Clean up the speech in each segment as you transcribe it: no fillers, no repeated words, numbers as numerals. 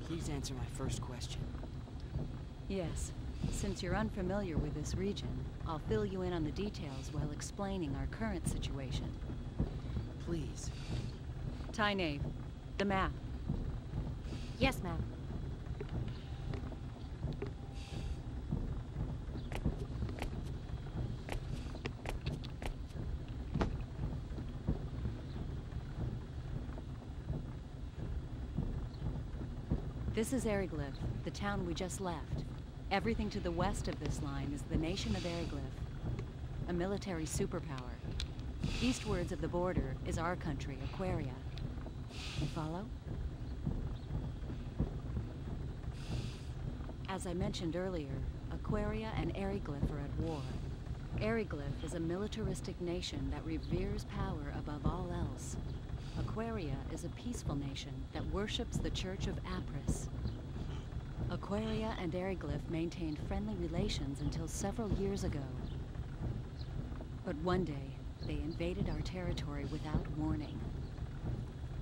Please answer my first question. Yes. Since you're unfamiliar with this region, I'll fill you in on the details while explaining our current situation. Please. Tynave, the map. Yes, ma'am. This is Airyglyph, the town we just left. Everything to the west of this line is the nation of Airyglyph, a military superpower. Eastwards of the border is our country, Aquaria. You follow? As I mentioned earlier, Aquaria and Airyglyph are at war. Airyglyph is a militaristic nation that reveres power above all else. Aquaria is a peaceful nation that worships the Church of Apris. Aquaria and Airyglyph maintained friendly relations until several years ago. But one day, they invaded our territory without warning.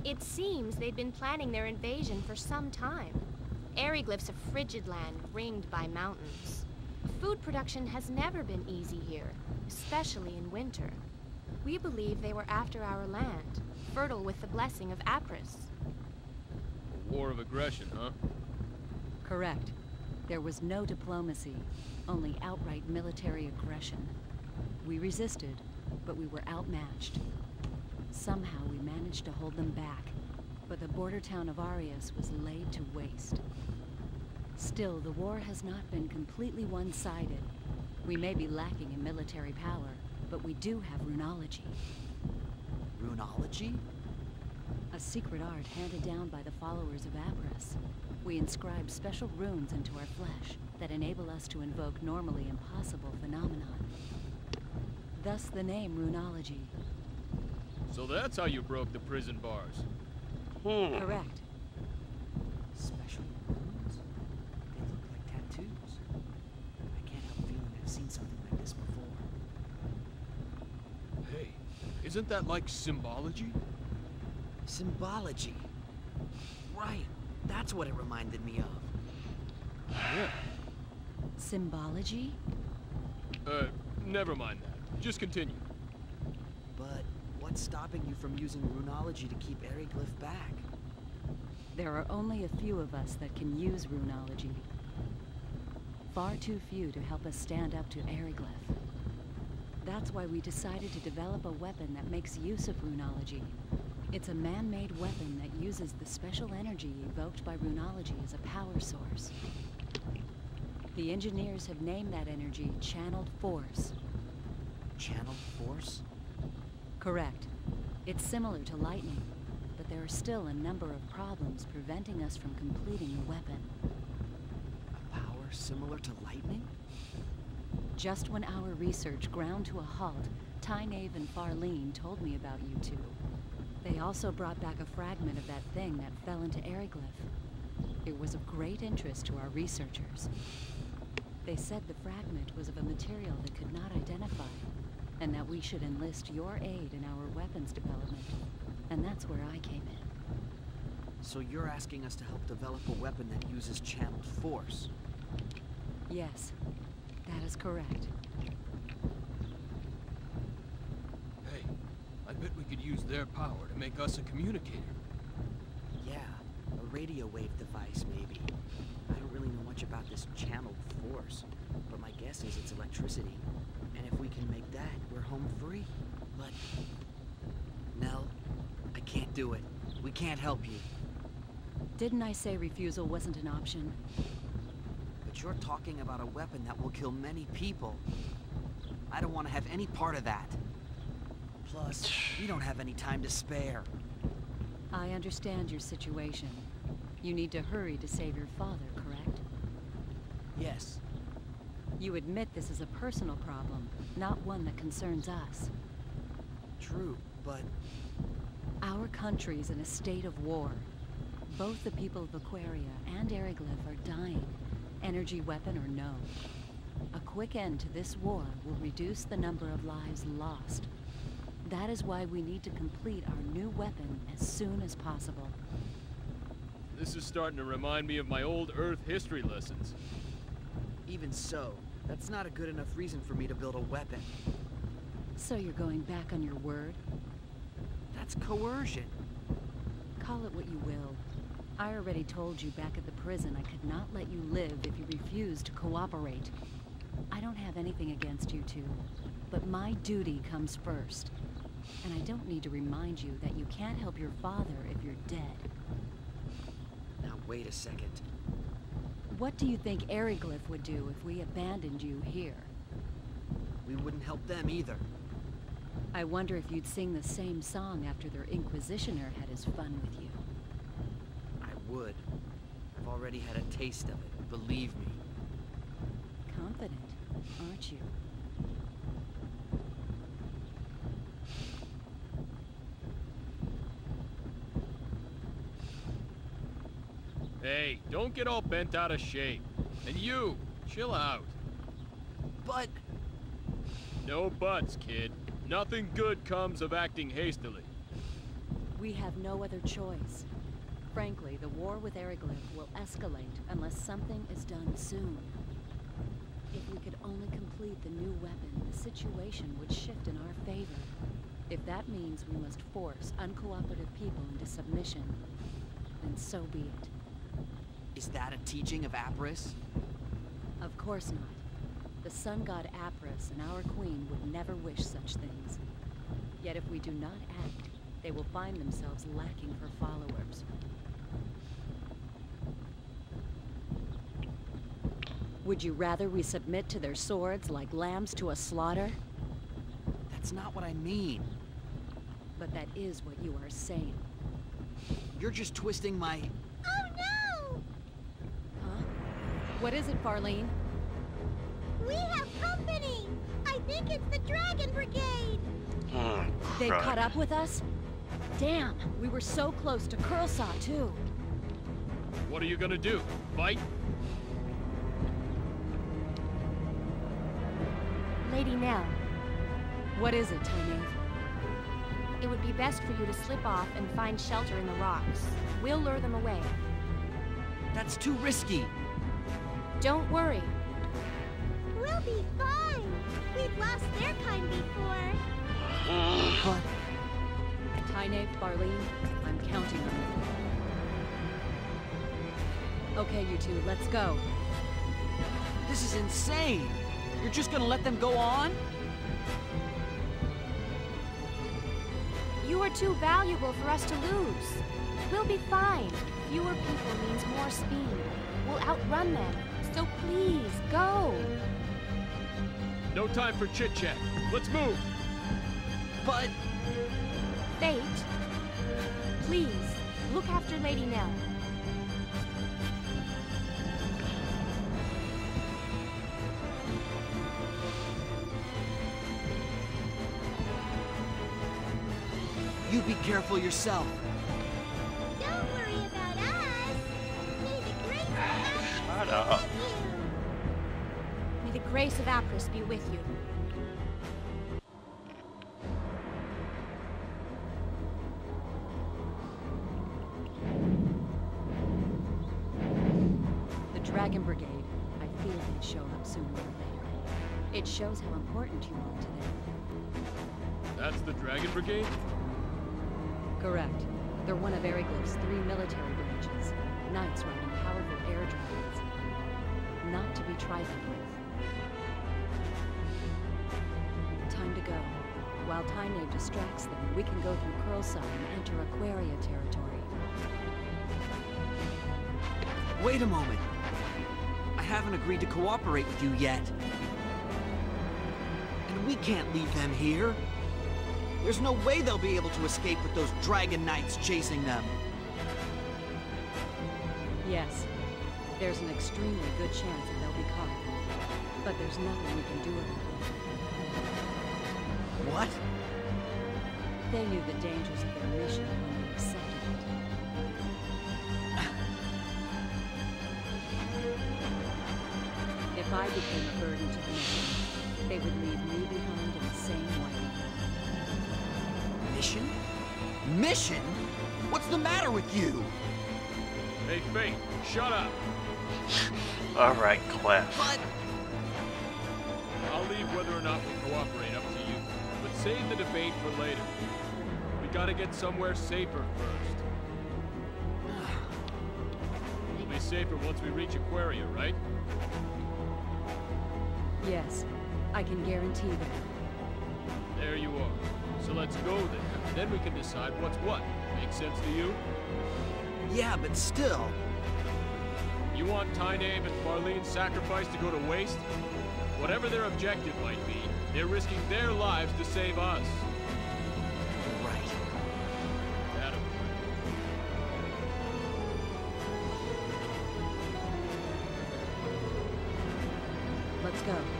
It seems they'd been planning their invasion for some time. Airyglyph's a frigid land ringed by mountains. Food production has never been easy here, especially in winter. We believe they were after our land, fertile with the blessing of Apris. A war of aggression, huh? Correct. There was no diplomacy, only outright military aggression. We resisted, but we were outmatched. Somehow we managed to hold them back, but the border town of Arius was laid to waste. Still, the war has not been completely one-sided. We may be lacking in military power, but we do have Runeology. Runeology? A secret art handed down by the followers of Apris. We inscribe special runes into our flesh that enable us to invoke normally impossible phenomenon. Thus the name Runeology. So that's how you broke the prison bars. Correct. Special runes? They look like tattoos. I can't help feeling I've seen something like this before. Hey, isn't that like symbology? Symbology. Right. That's what it reminded me of. Yeah. Symbology? Never mind that. Just continue. But what's stopping you from using Runeology to keep Airyglyph back? There are only a few of us that can use Runeology. Far too few to help us stand up to Airyglyph. That's why we decided to develop a weapon that makes use of Runeology. It's a man-made weapon that uses the special energy evoked by Runeology as a power source. The engineers have named that energy Channeled Force. Channeled Force? Correct. It's similar to lightning, but there are still a number of problems preventing us from completing the weapon. A power similar to lightning? Just when our research ground to a halt, Tynave and Farleen told me about you two. They also brought back a fragment of that thing that fell into Airyglyph. It was of great interest to our researchers. They said the fragment was of a material they could not identify, and that we should enlist your aid in our weapons development. And that's where I came in. So you're asking us to help develop a weapon that uses channeled force? Yes, that is correct. Hey, I bet we could use their power to make us a communicator. Yeah, a radio wave device, maybe. I don't really know much about this channeled force, but my guess is it's electricity. And if we can make that, we're home free. But... Nell, I can't do it. We can't help you. Didn't I say refusal wasn't an option? But you're talking about a weapon that will kill many people. I don't want to have any part of that. Plus, we don't have any time to spare. I understand your situation. You need to hurry to save your father, correct? Yes. You admit this is a personal problem, not one that concerns us. True, but... Our country's in a state of war. Both the people of Aquaria and Airyglyph are dying, energy weapon or no. A quick end to this war will reduce the number of lives lost. That is why we need to complete our new weapon as soon as possible. This is starting to remind me of my old Earth history lessons. Even so, that's not a good enough reason for me to build a weapon. So you're going back on your word? That's coercion. Call it what you will. I already told you back at the prison I could not let you live if you refused to cooperate. I don't have anything against you two, but my duty comes first. And I don't need to remind you that you can't help your father if you're dead. Now wait a second. What do you think Airyglyph would do if we abandoned you here? We wouldn't help them either. I wonder if you'd sing the same song after their Inquisitioner had his fun with you. I would. I've already had a taste of it, believe me. Confident, aren't you? Hey, don't get all bent out of shape. And you, chill out. But... No buts, kid. Nothing good comes of acting hastily. We have no other choice. Frankly, the war with Airyglyph will escalate unless something is done soon. If we could only complete the new weapon, the situation would shift in our favor. If that means we must force uncooperative people into submission, then so be it. is that a teaching of Apris? Of course not. The sun god Apris and our queen would never wish such things. Yet if we do not act, they will find themselves lacking for followers. Would you rather we submit to their swords like lambs to a slaughter? That's not what I mean. But that is what you are saying. You're just twisting my... Oh no! Huh? What is it, Farleen? We have company! I think it's the Dragon Brigade! Oh, They crud. caught up with us? Damn, we were so close to Curlsaw, too. What are you gonna do? Fight? Lady Nell, What is it, Tynave? it would be best for you to slip off and find shelter in the rocks. We'll lure them away. That's too risky. Don't worry. We'll be fine. We've lost their kind before. But... Tynave, Farleen, I'm counting on you. Okay, you two, let's go. This is insane! You're just gonna let them go on? You are too valuable for us to lose. We'll be fine. Fewer people means more speed. We'll outrun them. So please, go. No time for chit-chat. Let's move! But... Fate, please, look after Lady Nell. You be careful yourself. Don't worry about us. May the grace of Shut Apris up. be with you. May the grace of Apris be with you. The Dragon Brigade, I feel they'd show up sooner or later. It shows how important you are to them. That's the Dragon Brigade? Correct. They're one of Airyglyph's 3 military branches. Knights riding powerful air dragons. Not to be trifled with. Time to go. While Tynave distracts them, we can go through Curlsaw and enter Aquaria territory. Wait a moment. I haven't agreed to cooperate with you yet. And we can't leave them here. There's no way they'll be able to escape with those Dragon Knights chasing them. Yes, there's an extremely good chance that they'll be caught. But there's nothing we can do about it. What? They knew the dangers of their mission when they accepted it. If I became a burden to the mission, they would leave me behind in the same way. Mission? Mission? What's the matter with you? Hey, Fate, shut up. Alright, Clef. But I'll leave whether or not we cooperate up to you. But save the debate for later. We gotta get somewhere safer first. We'll be safer once we reach Aquaria, right? Yes, I can guarantee that. There you are. So let's go there. Then we can decide what's what. Make sense to you? yeah, but still. You want Tynave and Farleen's sacrifice to go to waste? Whatever their objective might be, they're risking their lives to save us. Right. Adam. Let's go.